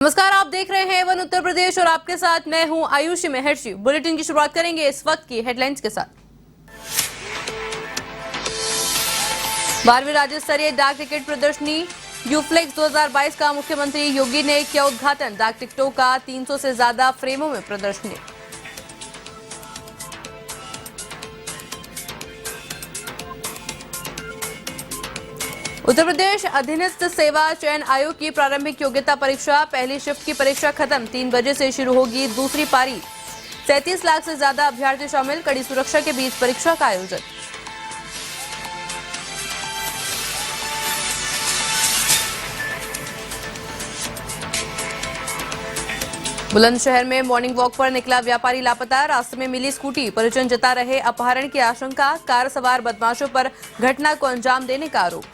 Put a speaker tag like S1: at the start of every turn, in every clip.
S1: नमस्कार, आप देख रहे हैं वन उत्तर प्रदेश और आपके साथ मैं हूं आयुषी महर्षि। बुलेटिन की शुरुआत करेंगे इस वक्त की हेडलाइंस के साथ। 12वीं राज्य स्तरीय डाक टिकट प्रदर्शनी यूफ्लेक्स 2022 का मुख्यमंत्री योगी ने किया उद्घाटन। डाक टिकटों का 300 से ज्यादा फ्रेमों में प्रदर्शनी। उत्तर प्रदेश अधीनस्थ सेवा चयन आयोग की प्रारंभिक योग्यता परीक्षा, पहली शिफ्ट की परीक्षा खत्म। 3 बजे से शुरू होगी दूसरी पारी। 37 लाख से ज्यादा अभ्यर्थी शामिल, कड़ी सुरक्षा के बीच परीक्षा का आयोजन। बुलंदशहर में मॉर्निंग वॉक पर निकला व्यापारी लापता, रास्ते में मिली स्कूटी। परिजन जता रहे अपहरण की आशंका, कार सवार बदमाशों पर घटना को अंजाम देने का आरोप।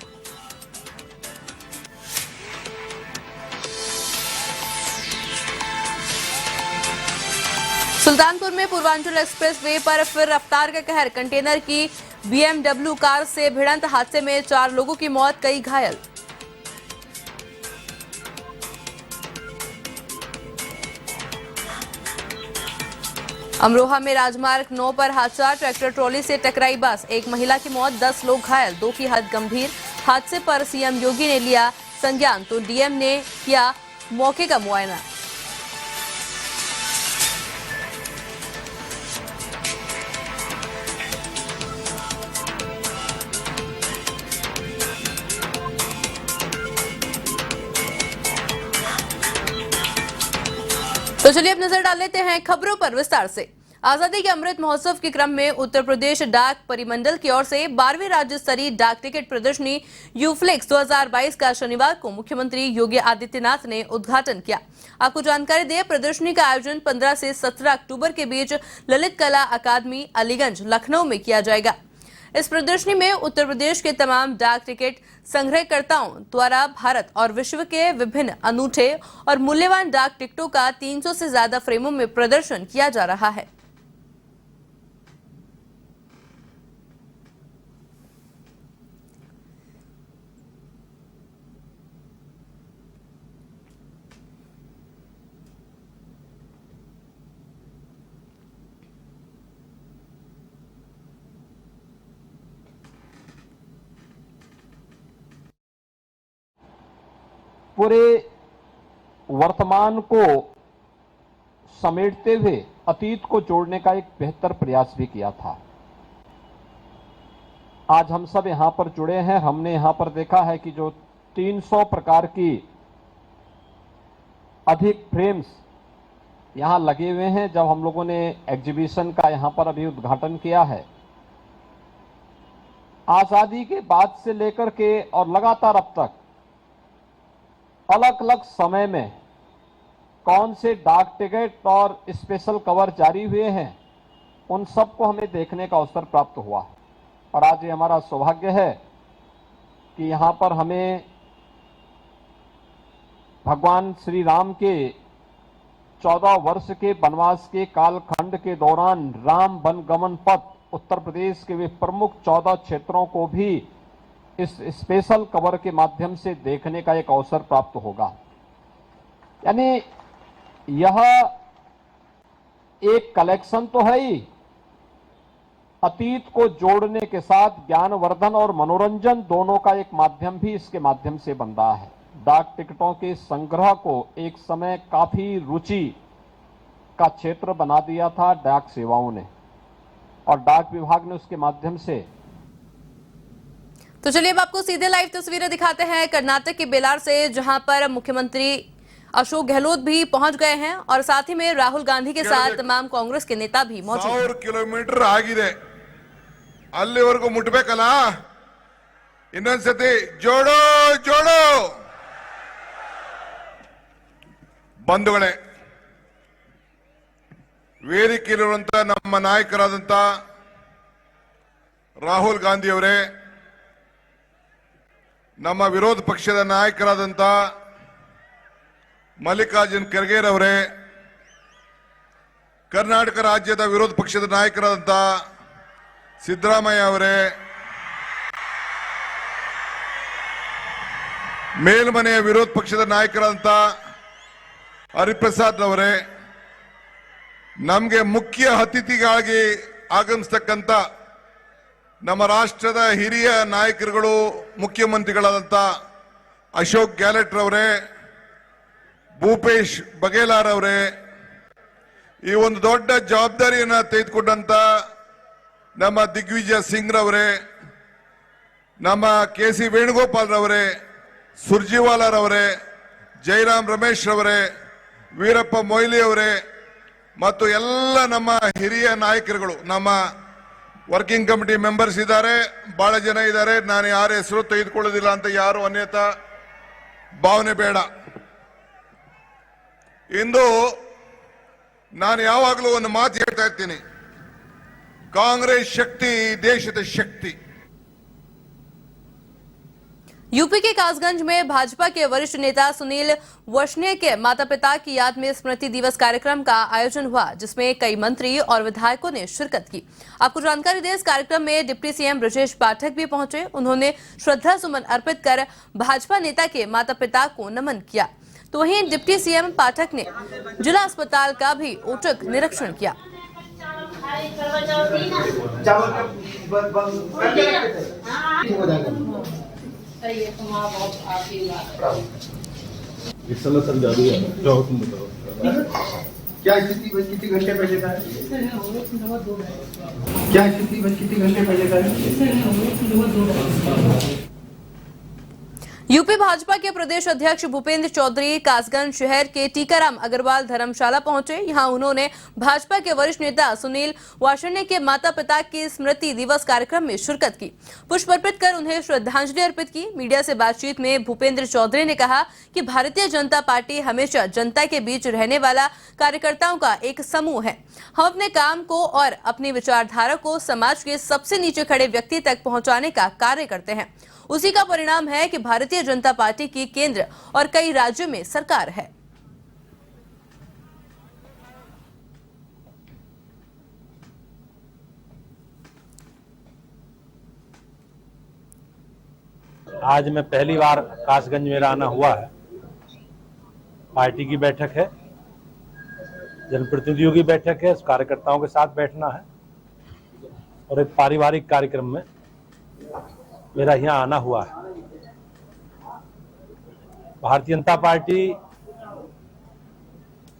S1: सुल्तानपुर में पूर्वांचल एक्सप्रेस वे पर फिर रफ्तार का कहर, कंटेनर की BMW कार से भिड़ंत, हादसे में 4 लोगों की मौत, कई घायल। अमरोहा में राजमार्ग 9 पर हादसा, ट्रैक्टर ट्रॉली से टकराई बस, एक महिला की मौत, 10 लोग घायल, 2 की हालत गंभीर। हादसे पर सीएम योगी ने लिया संज्ञान तो डीएम ने किया मौके का मुआयना। तो चलिए अब नजर डाल लेते हैं खबरों पर विस्तार से। आजादी के अमृत महोत्सव के क्रम में उत्तर प्रदेश डाक परिमंडल की ओर से 12वीं राज्य स्तरीय डाक टिकट प्रदर्शनी यूफ्लेक्स 2022 का शनिवार को मुख्यमंत्री योगी आदित्यनाथ ने उद्घाटन किया। आपको जानकारी दें, प्रदर्शनी का आयोजन 15 से 17 अक्टूबर के बीच ललित कला अकादमी अलीगंज लखनऊ में किया जाएगा। इस प्रदर्शनी में उत्तर प्रदेश के तमाम डाक टिकट संग्रहकर्ताओं द्वारा भारत और विश्व के विभिन्न अनूठे और मूल्यवान डाक टिकटों का 300 से ज्यादा फ्रेमों में प्रदर्शन किया जा रहा है।
S2: पूरे वर्तमान को समेटते हुए अतीत को जोड़ने का एक बेहतर प्रयास भी किया था। आज हम सब यहां पर जुड़े हैं। हमने यहां पर देखा है कि जो 300 प्रकार की अधिक फ्रेम्स यहां लगे हुए हैं। जब हम लोगों ने एग्जीबिशन का यहां पर अभी उद्घाटन किया है, आजादी के बाद से लेकर के और लगातार अब तक अलग अलग समय में कौन से डाक टिकट और स्पेशल कवर जारी हुए हैं, उन सबको हमें देखने का अवसर प्राप्त हुआ। और आज ये हमारा सौभाग्य है कि यहां पर हमें भगवान श्री राम के 14 वर्ष के वनवास के कालखंड के दौरान राम वनगमन पथ उत्तर प्रदेश के वे प्रमुख 14 क्षेत्रों को भी इस स्पेशल कवर के माध्यम से देखने का एक अवसर प्राप्त होगा। यानी यह एक कलेक्शन तो है ही, अतीत को जोड़ने के साथ ज्ञानवर्धन और मनोरंजन दोनों का एक माध्यम भी इसके माध्यम से बन रहा है। डाक टिकटों के संग्रह को एक समय काफी रुचि का क्षेत्र बना दिया था डाक सेवाओं ने, और डाक विभाग ने उसके माध्यम से।
S1: तो चलिए अब आपको सीधे लाइव तस्वीरें दिखाते हैं कर्नाटक के बेलार से, जहां पर मुख्यमंत्री अशोक गहलोत भी पहुंच गए हैं और साथ ही में राहुल गांधी के साथ तमाम कांग्रेस के नेता भी मौजूद हैं।
S3: 100 ಕಿಲೋಮೀಟರ್ ಆಗಿದೆ, ಅಲ್ಲಿವರೆಗೂ ಮುಟ್ಟಬೇಕಲ್ಲ। ಇನ್ನೊಂದ್ಸತಿ ಜೋಡೋ ಜೋಡೋ ಬಂಧುಗಳೇ, ವೇದಿಕೆಯಲ್ಲಿರುವಂತ ನಮ್ಮ ನಾಯಕರಾದಂತ ರಾಹುಲ್ ಗಾಂಧಿ ಅವರೇ, ನಮ್ಮ ವಿರೋಧ ಪಕ್ಷದ ನಾಯಕರಾದಂತ ಮಲ್ಲಿಕಾರ್ಜುನ್ ಖರ್ಗೆ ಅವರೇ, ಕರ್ನಾಟಕ ರಾಜ್ಯದ ವಿರೋಧ ಪಕ್ಷದ ನಾಯಕರಾದಂತ ಸಿದ್ದರಾಮಯ್ಯ ಅವರೇ, ಮೇಲ್ಮನೆಯ ವಿರೋಧ ಪಕ್ಷದ ನಾಯಕರಾದಂತ ಹರಿಪ್ರಸಾದ್ ಅವರೇ, ನಮಗೆ ಮುಖ್ಯ ಅತಿಥಿಗಳಾಗಿ ಆಗಮಿಸತಕ್ಕಂತ ನಮ್ಮ ರಾಷ್ಟ್ರದ ಹಿರಿಯ ನಾಯಕರುಗಳು ಮುಖ್ಯಮಂತ್ರಿಗಳಾದಂತ ಅಶೋಕ್ ಗೆಹ್ಲೋಟ್ ಅವರೇ, ಭೂಪೇಶ್ ಬಘೇಲ್ ಅವರೇ, ಈ ಒಂದು ದೊಡ್ಡ ಜವಾಬ್ದಾರಿಯನ್ನು ತೆಗೆದುಕೊಂಡಂತ ನಮ್ಮ ದಿಗ್ವಿಜಯ್ ಸಿಂಗ್ ರವರೇ, ನಮ್ಮ ಕೆ.ಸಿ. ವೇಣುಗೋಪಾಲ್ ರವರೇ, ಸುರ್ಜಿವಾಲಾ ರವರೇ, ಜೈರಾಮ್ ರಮೇಶ್ ರವರೇ, ವೀರಪ್ಪ ಮೊಯ್ಲಿ ಅವರೇ ಮತ್ತು ಎಲ್ಲ ನಮ್ಮ ಹಿರಿಯ ನಾಯಕರುಗಳು, ನಮ್ಮ ವರ್ಕಿಂಗ್ ಕಮಿಟಿ ಮೆಂಬರ್ಸ್ ಇದ್ದಾರೆ, ಬಹಳ ಜನ ಇದ್ದಾರೆ. ನಾನು ಯಾರ ಹೆಸರು ತೆಗೆದುಕೊಳ್ಳೋದಿಲ್ಲ ಅಂತ ಯಾರು ಅನ್ಯತಾ ಭಾವನೆ ಬೇಡ. ಇಂದು ನಾನು ಯಾವಾಗಲೂ ಒಂದು ಮಾತು ಹೇಳ್ತಾ ಇರ್ತೀನಿ, ಕಾಂಗ್ರೆಸ್ ಶಕ್ತಿ ದೇಶದ ಶಕ್ತಿ.
S1: यूपी के कासगंज में भाजपा के वरिष्ठ नेता सुनील वशने के माता पिता की याद में स्मृति दिवस कार्यक्रम का आयोजन हुआ, जिसमें कई मंत्री और विधायकों ने शिरकत की। आपको जानकारी दें, इस कार्यक्रम में डिप्टी सीएम ब्रजेश पाठक भी पहुंचे। उन्होंने श्रद्धा सुमन अर्पित कर भाजपा नेता के माता पिता को नमन किया। तो वहीं डिप्टी सीएम पाठक ने जिला अस्पताल का भी औचक निरीक्षण किया।
S4: इस समय सर जादू है, जाओ तुम बताओ
S5: क्या स्थिति बस कितने घंटे पहले का है? क्या स्थिति बस कितने घंटे पहले का है?
S1: यूपी भाजपा के प्रदेश अध्यक्ष भूपेंद्र चौधरी कासगंज शहर के टीकाराम अग्रवाल धर्मशाला पहुंचे। यहां उन्होंने भाजपा के वरिष्ठ नेता सुनील वाशने के माता पिता के स्मृति दिवस कार्यक्रम में शिरकत की, पुष्प अर्पित कर उन्हें श्रद्धांजलि अर्पित की। मीडिया से बातचीत में भूपेंद्र चौधरी ने कहा कि भारतीय जनता पार्टी हमेशा जनता के बीच रहने वाला कार्यकर्ताओं का एक समूह है। हम अपने काम को और अपनी विचारधारा को समाज के सबसे नीचे खड़े व्यक्ति तक पहुंचाने का कार्य करते हैं। उसी का परिणाम है कि भारतीय जनता पार्टी की केंद्र और कई राज्यों में सरकार है।
S4: आज मैं पहली बार कासगंज में आना हुआ है। पार्टी की बैठक है, जनप्रतिनिधियों की बैठक है, कार्यकर्ताओं के साथ बैठना है और एक पारिवारिक कार्यक्रम में मेरा यहाँ आना हुआ है। भारतीय जनता पार्टी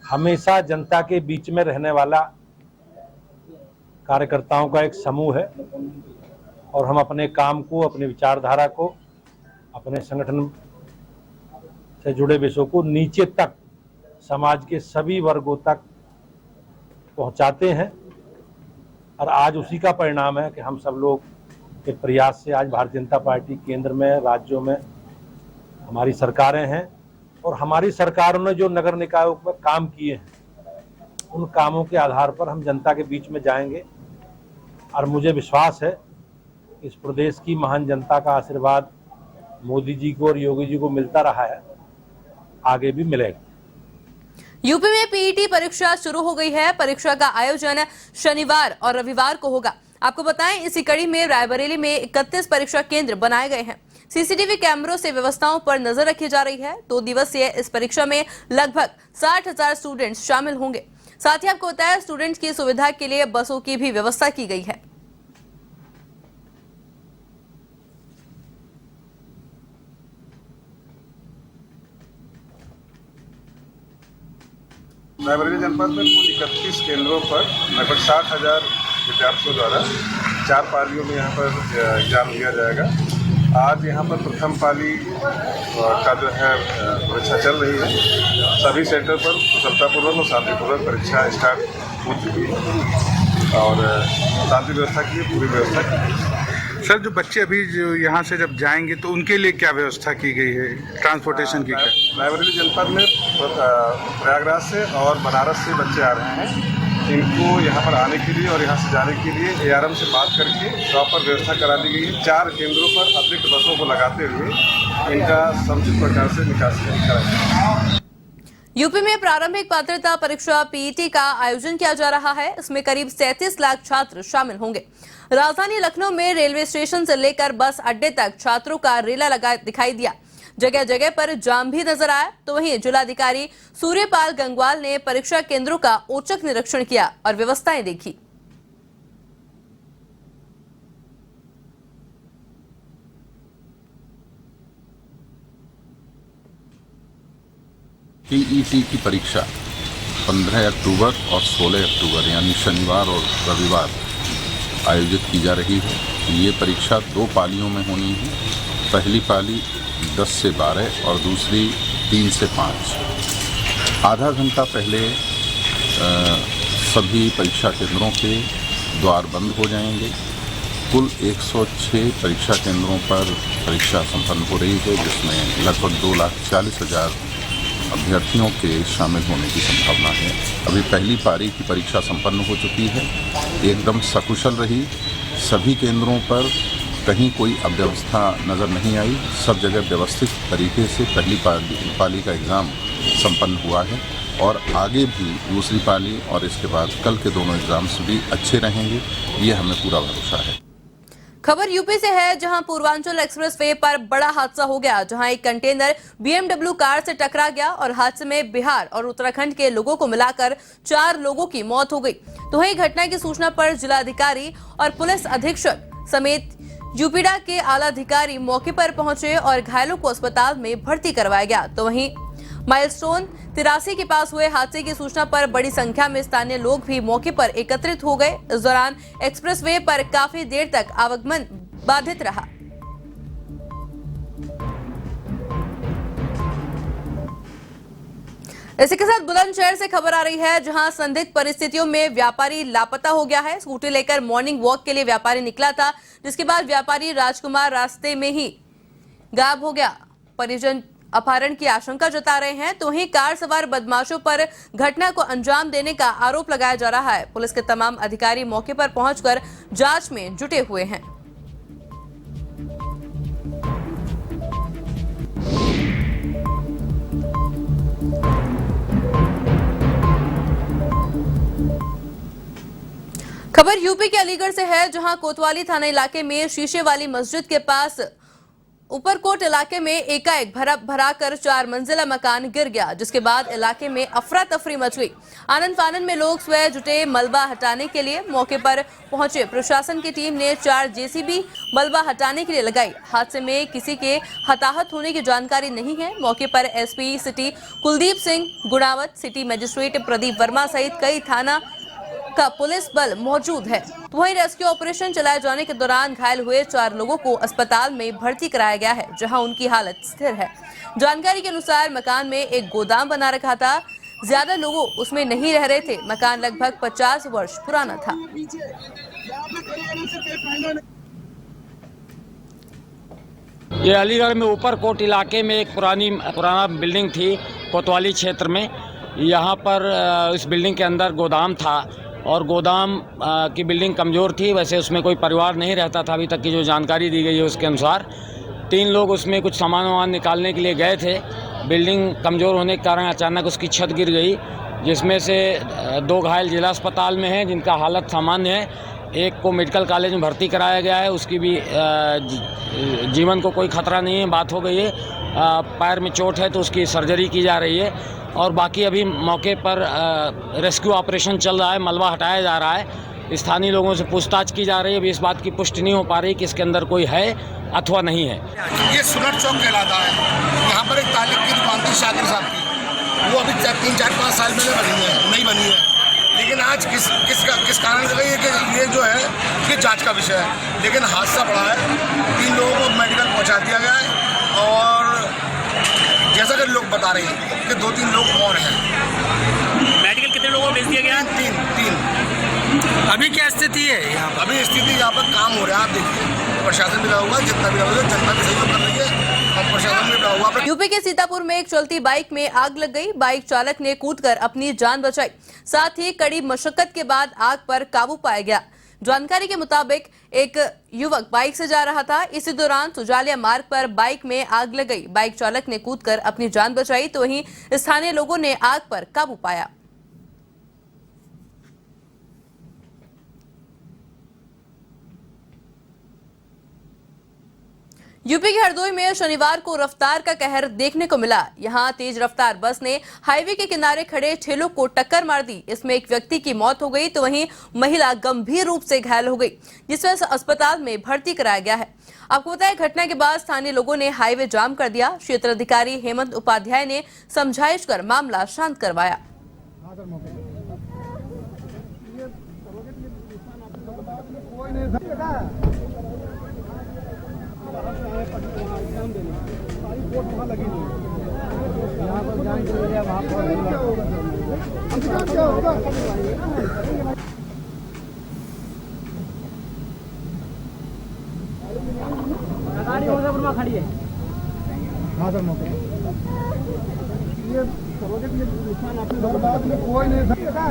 S4: हमेशा जनता के बीच में रहने वाला कार्यकर्ताओं का एक समूह है और हम अपने काम को, अपनी विचारधारा को, अपने संगठन से जुड़े विषयों को नीचे तक समाज के सभी वर्गों तक पहुंचाते हैं और आज उसी का परिणाम है कि हम सब लोग के प्रयास से आज भारतीय जनता पार्टी केंद्र में, राज्यों में हमारी सरकारें हैं और हमारी सरकारों ने जो नगर निकायों पर काम किए हैं उन कामों के आधार पर हम जनता के बीच में जाएंगे और मुझे विश्वास है इस प्रदेश की महान जनता का आशीर्वाद मोदी जी को और योगी जी को मिलता रहा है, आगे भी मिलेगा।
S1: यूपी में पीईटी परीक्षा शुरू हो गई है। परीक्षा का आयोजन शनिवार और रविवार को होगा। आपको बताएं, इसी कड़ी में रायबरेली में 31 परीक्षा केंद्र बनाए गए हैं। सीसीटीवी कैमरों से व्यवस्थाओं पर नजर रखी जा रही है। 2 दिवसीय इस परीक्षा में लगभग 60,000 स्टूडेंट्स शामिल होंगे। साथ ही आपको बताया, स्टूडेंट्स की सुविधा के लिए बसों की भी व्यवस्था की गई है।
S6: रायबरेली जनपद में कुल 31 केंद्रों पर लगभग 60,000 विद्यार्थियों द्वारा 4 पालियों में यहाँ पर एग्जाम लिया जाएगा। आज यहाँ पर प्रथम पाली का जो है परीक्षा चल रही है। सभी सेंटर पर कुशलतापूर्वक और शांतिपूर्वक परीक्षा स्टार्ट हो चुकी है और शांति व्यवस्था की पूरी व्यवस्था की।
S5: सर, जो बच्चे अभी जो यहाँ से जब जाएंगे तो उनके लिए क्या व्यवस्था की गई है, ट्रांसपोर्टेशन की?
S6: रायबरेली जनपद में प्रयागराज से और बनारस से बच्चे आ रहे हैं। इनको यहाँ पर आने के लिए और यहाँ से जाने के लिए एआरएम से बात करके प्रॉपर व्यवस्था करा दी गई है। 4 केंद्रों पर अतिरिक्त बसों को लगाते हुए इनका समुचित प्रकार से निकासी कराई।
S1: यूपी में प्रारंभिक पात्रता परीक्षा पीईटी का आयोजन किया जा रहा है। इसमें करीब 37 लाख छात्र शामिल होंगे। राजधानी लखनऊ में रेलवे स्टेशन से लेकर बस अड्डे तक छात्रों का रेला लगा दिखाई दिया। जगह जगह पर जाम भी नजर आया। तो वहीं जिलाधिकारी सूर्यपाल गंगवाल ने परीक्षा केंद्रों का औचक निरीक्षण किया और व्यवस्थाएं देखी।
S7: टीईटी की परीक्षा 15 अक्टूबर और 16 अक्टूबर यानी शनिवार और रविवार आयोजित की जा रही है। ये परीक्षा 2 पालियों में होनी है। पहली पाली 10 से 12 और दूसरी 3 से 5। आधा घंटा पहले सभी परीक्षा केंद्रों के द्वार बंद हो जाएंगे। कुल 106 परीक्षा केंद्रों पर परीक्षा संपन्न हो रही है, जिसमें लगभग 2,40,000 अभ्यर्थियों के शामिल होने की संभावना है। अभी पहली पारी की परीक्षा संपन्न हो चुकी है, एकदम सकुशल रही। सभी केंद्रों पर कहीं कोई अव्यवस्था नज़र नहीं आई। सब जगह व्यवस्थित तरीके से पहली पाली का एग्ज़ाम संपन्न हुआ है और आगे भी दूसरी पाली और इसके बाद कल के दोनों एग्ज़ाम्स भी अच्छे रहेंगे, ये हमें पूरा भरोसा है।
S1: खबर यूपी से है, जहां पूर्वांचल एक्सप्रेस वे पर बड़ा हादसा हो गया, जहां एक कंटेनर BMW कार से टकरा गया और हादसे में बिहार और उत्तराखंड के लोगों को मिलाकर 4 लोगों की मौत हो गई। तो वहीं घटना की सूचना पर जिलाधिकारी और पुलिस अधीक्षक समेत यूपीडा के आला अधिकारी मौके पर पहुंचे और घायलों को अस्पताल में भर्ती करवाया गया। तो वहीं माइलस्टोन 83 के पास हुए हादसे की सूचना पर बड़ी संख्या में स्थानीय लोग भी मौके पर एकत्रित हो गए। इस दौरान एक्सप्रेसवे पर काफी देर तक आवागमन बाधित रहा। इसी के साथ बुलंदशहर से खबर आ रही है, जहां संदिग्ध परिस्थितियों में व्यापारी लापता हो गया है। स्कूटी लेकर मॉर्निंग वॉक के लिए व्यापारी निकला था, जिसके बाद व्यापारी राजकुमार रास्ते में ही गायब हो गया। परिजन अपहरण की आशंका जता रहे हैं। तो वहीं कार सवार बदमाशों पर घटना को अंजाम देने का आरोप लगाया जा रहा है। पुलिस के तमाम अधिकारी मौके पर पहुंचकर जांच में जुटे हुए हैं। खबर यूपी के अलीगढ़ से है, जहां कोतवाली थाना इलाके में शीशे वाली मस्जिद के पास ऊपरकोट इलाके में एकाएक भराकर 4 मंजिला मकान गिर गया, जिसके बाद इलाके में अफरा तफरी मच गई। आनंद फानन में लोग स्वयं जुटे मलबा हटाने के लिए। मौके पर पहुंचे प्रशासन की टीम ने 4 JCB मलबा हटाने के लिए लगाई। हादसे में किसी के हताहत होने की जानकारी नहीं है। मौके पर SP city Kuldeep Singh Gunawat, city magistrate Pradeep Verma सहित कई थाना का पुलिस बल मौजूद है। तो वहीं रेस्क्यू ऑपरेशन चलाए जाने के दौरान घायल हुए 4 लोगों को अस्पताल में भर्ती कराया गया है, जहां उनकी हालत स्थिर है। जानकारी के अनुसार मकान में एक गोदाम बना रखा था, ज्यादा लोग उसमें नहीं रह रहे थे। मकान लगभग 50 वर्ष पुराना था।
S8: ये अलीगढ़ में ऊपरकोट इलाके में एक पुराना बिल्डिंग थी कोतवाली क्षेत्र में। यहाँ पर इस बिल्डिंग के अंदर गोदाम था और गोदाम की बिल्डिंग कमज़ोर थी। वैसे उसमें कोई परिवार नहीं रहता था, अभी तक की जो जानकारी दी गई है उसके अनुसार। 3 लोग उसमें कुछ सामान निकालने के लिए गए थे। बिल्डिंग कमज़ोर होने के कारण अचानक उसकी छत गिर गई, जिसमें से 2 घायल जिला अस्पताल में हैं, जिनका हालत सामान्य है। एक को मेडिकल कॉलेज में भर्ती कराया गया है, उसकी भी जीवन को कोई खतरा नहीं है, बात हो गई है। पैर में चोट है तो उसकी सर्जरी की जा रही है और बाकी अभी मौके पर रेस्क्यू ऑपरेशन चल रहा है, मलबा हटाया जा रहा है। स्थानीय लोगों से पूछताछ की जा रही है। अभी इस बात की पुष्टि नहीं हो पा रही कि इसके अंदर कोई है अथवा नहीं है।
S9: ये सुलट चौक कहलाता है। यहाँ पर एक तालिब की दुकान थी शाकिर साहब की, वो अभी 3-4-5 साल पहले नहीं बनी है। लेकिन आज किस कारण से ये जो है ये जांच का विषय है। लेकिन हादसा बड़ा है, 3 लोगों को मेडिकल पहुंचा दिया गया है और जैसा कि लोग बता रहे हैं कि 2-3 लोग और हैं।
S10: मेडिकल कितने लोगों को भेज दिया गया?
S9: 3।
S10: अभी क्या स्थिति है यहाँ?
S9: अभी स्थिति यहाँ पर काम हो रहा है, आप देखिए प्रशासन भी लगा हुआ, जितना भी लगा हुआ, जनता भी सहयोग कर रही है और प्रशासन भी लगा हुआ।
S1: यूपी के सीतापुर में एक चलती बाइक में आग लग गई। बाइक चालक ने कूदकर अपनी जान बचाई, साथ ही कड़ी मशक्कत के बाद आग पर काबू पाया गया। जानकारी के मुताबिक एक युवक बाइक से जा रहा था। इसी दौरान सुजालिया मार्ग पर बाइक में आग लग गई। बाइक चालक ने कूदकर अपनी जान बचाई, तो वहीं स्थानीय लोगों ने आग पर काबू पाया। यूपी के हरदोई में शनिवार को रफ्तार का कहर देखने को मिला। यहां तेज रफ्तार बस ने हाईवे के किनारे खड़े ठेलों को टक्कर मार दी। इसमें एक व्यक्ति की मौत हो गई तो वहीं महिला गंभीर रूप से घायल हो गई, जिसमें अस्पताल में भर्ती कराया गया है। आपको बताया, घटना के बाद स्थानीय लोगों ने हाईवे जाम कर दिया। क्षेत्र अधिकारी हेमंत उपाध्याय ने समझाइश कर मामला शांत करवाया।
S10: खड़ी है।
S11: हाँ सर, मौके ये सरोगे कि नुकसान आपने बर्बाद में कोई नहीं था।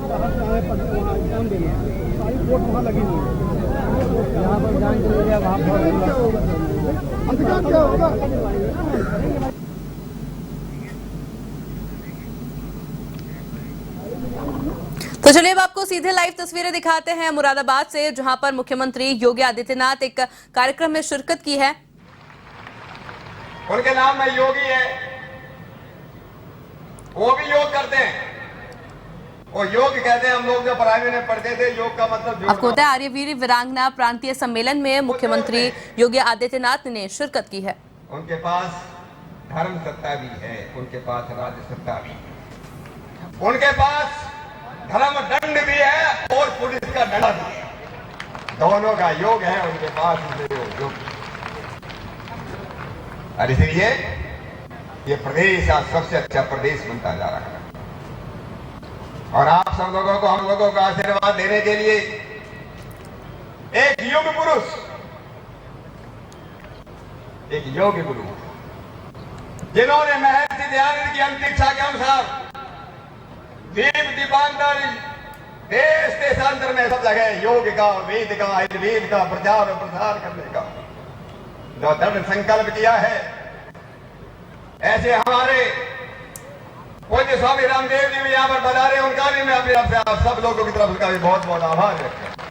S11: वहाँ एग्जाम देने सारी कोर्ट वहाँ लगी हुई है। यहाँ पर जान के लिए वहाँ क्या होगा।
S1: तो चलिए अब आपको सीधे लाइव तस्वीरें दिखाते हैं मुरादाबाद से, जहां पर मुख्यमंत्री योगी आदित्यनाथ एक कार्यक्रम में शिरकत की है।
S12: उनके नाम में योगी है, वो भी योग करते हैं। वो योग कहते हैं, हम लोग जो प्राइमरी में पढ़ते थे, योग का मतलब।
S1: आपको बताया, आर्यवीर वीरांगना प्रांतीय सम्मेलन में मुख्यमंत्री योगी आदित्यनाथ ने शिरकत की है।
S12: उनके पास धर्म सत्ता भी है, उनके पास राज्य सत्ता भी है, उनके पास धर्म दंड भी है और पुलिस का डंडा भी है। दोनों का योग है उनके पास, योग। और इसलिए ये प्रदेश आज सबसे अच्छा प्रदेश बनता जा रहा है। और आप सब लोगों को, हम लोगों को आशीर्वाद देने के लिए एक युग पुरुष, एक योगी गुरु, जिन्होंने महर्षि दयानंद की अंतरिक्षा के अनुसार दीप दीपांतर देश देशांतर में सब जगह योग का, वेद का, आयुर्वेद का प्रचार और प्रसार करने का जो दृढ़ संकल्प किया है, ऐसे हमारे पूज्य स्वामी रामदेव जी भी यहाँ पर बता रहे हैं। उनका भी मैं अपनी तरफ से आप सब लोगों की तरफ का भी बहुत बहुत आभार व्यक्त करता हूं।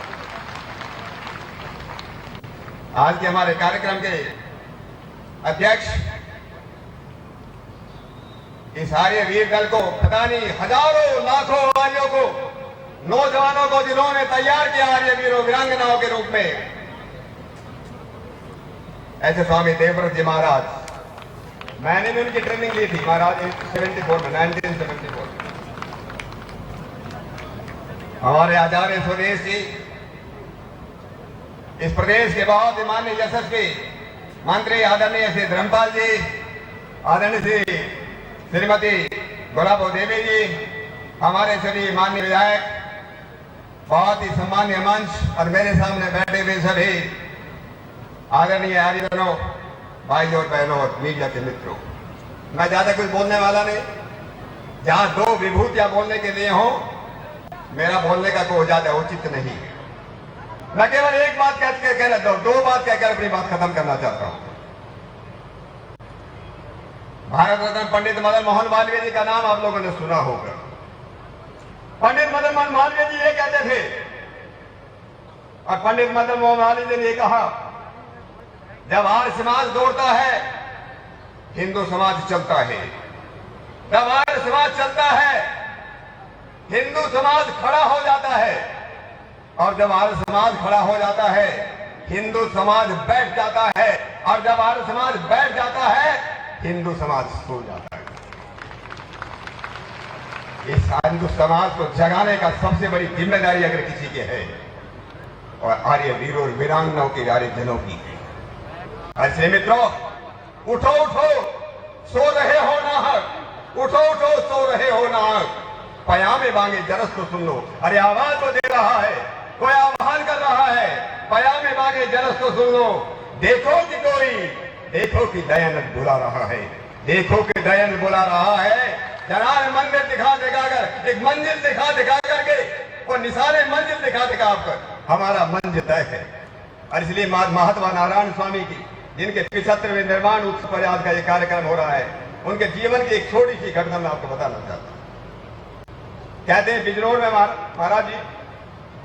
S12: आज के हमारे कार्यक्रम के अध्यक्ष इस आर्य वीर दल को, पता नहीं हजारों लाखों आर्यों को, नौजवानों को जिन्होंने तैयार किया आर्य वीरों वीरांगनाओं के रूप में, ऐसे स्वामी देवव्रत जी महाराज, मैंने भी उनकी ट्रेनिंग ली थी महाराज 1974 में। हमारे आचार्य स्वदेश जी इस प्रदेश के बहुत ही माननीय यशस्वी मंत्री आदरणीय श्री धर्मपाल जी, आदरणीय श्री श्रीमती गुलाबो देवी जी, हमारे सभी माननीय विधायक, बहुत ही सम्मान्य मंच और मेरे सामने बैठे हुए सभी आदरणीय आर्यजनों, भाई और बहनों और मीडिया के मित्रों, मैं ज्यादा कुछ बोलने वाला नहीं। जहां दो विभूतियां बोलने के लिए हो, मेरा बोलने का कोई ज्यादा उचित नहीं। मैं केवल एक बात कहना, दो बात कहकर अपनी बात खत्म करना चाहता हूं। भारत रत्न पंडित मदन मोहन मालवीय जी का नाम आप लोगों ने सुना होगा। पंडित मदन मोहन मालवीय जी ये कहते थे, और पंडित मदन मोहन मालवीय जी ने कहा, जब आर्य समाज दौड़ता है, हिंदू समाज चलता है। जब आर्य समाज चलता है, हिंदू समाज खड़ा हो जाता है। और जब आर्य समाज खड़ा हो जाता है, हिंदू समाज बैठ जाता है। और जब आर्य समाज बैठ जाता है, हिंदू समाज सो जाता है। इस हिंदू समाज को जगाने का सबसे बड़ी जिम्मेदारी अगर किसी की है, और आर्य वीरों और वीरांगनाओं के आर्य जनों की है। ऐसे मित्रों, उठो उठो, सो रहे हो नाहक, उठो उठो, सो रहे हो नाहक, पयामे बांगे जरस तो सुन लो। अरे आवाज तो दे रहा है, कोई आह्वान कर रहा है, पयामे बांगे जरस तो सुन लो। देखो कि कोई, देखो कि दयानंद बुला रहा है, देखो कि दयानंद बुला रहा है। जनाब मंदिर दिखा दिखाकर, एक मंजिल दिखा दिखा करके, और निशाने मंजिल दिखा दिखा कर हमारा मंजिल तय है। और इसलिए महात्मा नारायण स्वामी की, जिनके 75वें निर्माण उत्सव पर आज का ये कार्यक्रम हो रहा है, उनके जीवन की एक छोटी सी घटना मैं आपको बताना चाहता हूं। कहते हैं बिजनौर में महाराज जी,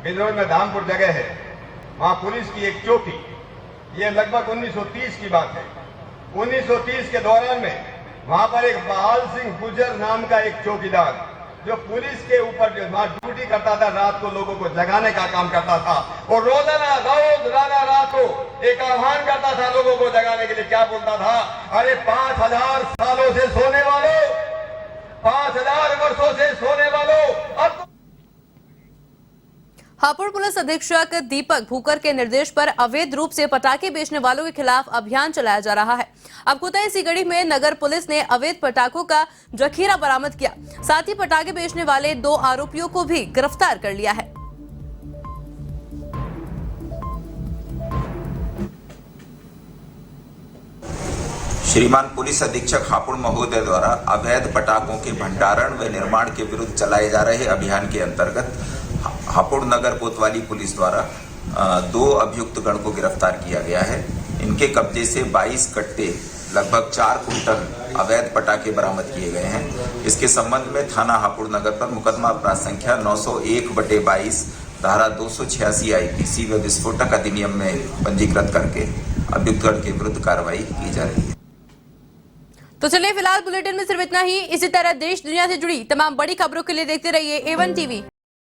S12: बिजनौर में धामपुर जगह है, वहां पुलिस की एक चौकी, ये लगभग 1930 की बात है। 1930 के दौरान में वहां पर एक बहाल सिंह गुजर नाम का एक चौकीदार जो पुलिस के ऊपर जो वहां ड्यूटी करता था, रात को लोगों को जगाने का काम करता था और रोजाना रात को एक आह्वान करता था लोगों को जगाने के लिए। क्या बोलता था? अरे 5000 सालों से सोने वालों, 5000 वर्षों से सोने वालों, अब
S1: हापुड़ पुलिस अधीक्षक दीपक भूकर के निर्देश पर अवैध रूप से पटाखे बेचने वालों के खिलाफ अभियान चलाया जा रहा है। अब कोतही सीगढ़ी में नगर पुलिस ने अवैध पटाखों का जखीरा बरामद किया, साथ ही पटाखे बेचने वाले 2 आरोपियों को भी गिरफ्तार कर लिया है।
S13: श्रीमान पुलिस अधीक्षक हापुड़ महोदय द्वारा अवैध पटाखों के भंडारण व निर्माण के विरुद्ध चलाए जा रहे अभियान के अंतर्गत हापुड़ नगर कोतवाली पुलिस द्वारा 2 अभियुक्त गण को गिरफ्तार किया गया है। इनके कब्जे से 22 कट्टे लगभग 4 कुंटल अवैध पटाखे बरामद किए गए हैं। इसके संबंध में थाना हापुड़ नगर पर मुकदमा अपराध संख्या 901/22 धारा 286 आईपीसी व विस्फोटक अधिनियम में पंजीकृत करके अभियुक्त गण के विरुद्ध कार्रवाई की जा रही है।
S1: तो चलिए फिलहाल बुलेटिन में सिर्फ इतना ही। इसी तरह देश दुनिया से जुड़ी तमाम बड़ी खबरों के लिए देखते रहिए A1 TV।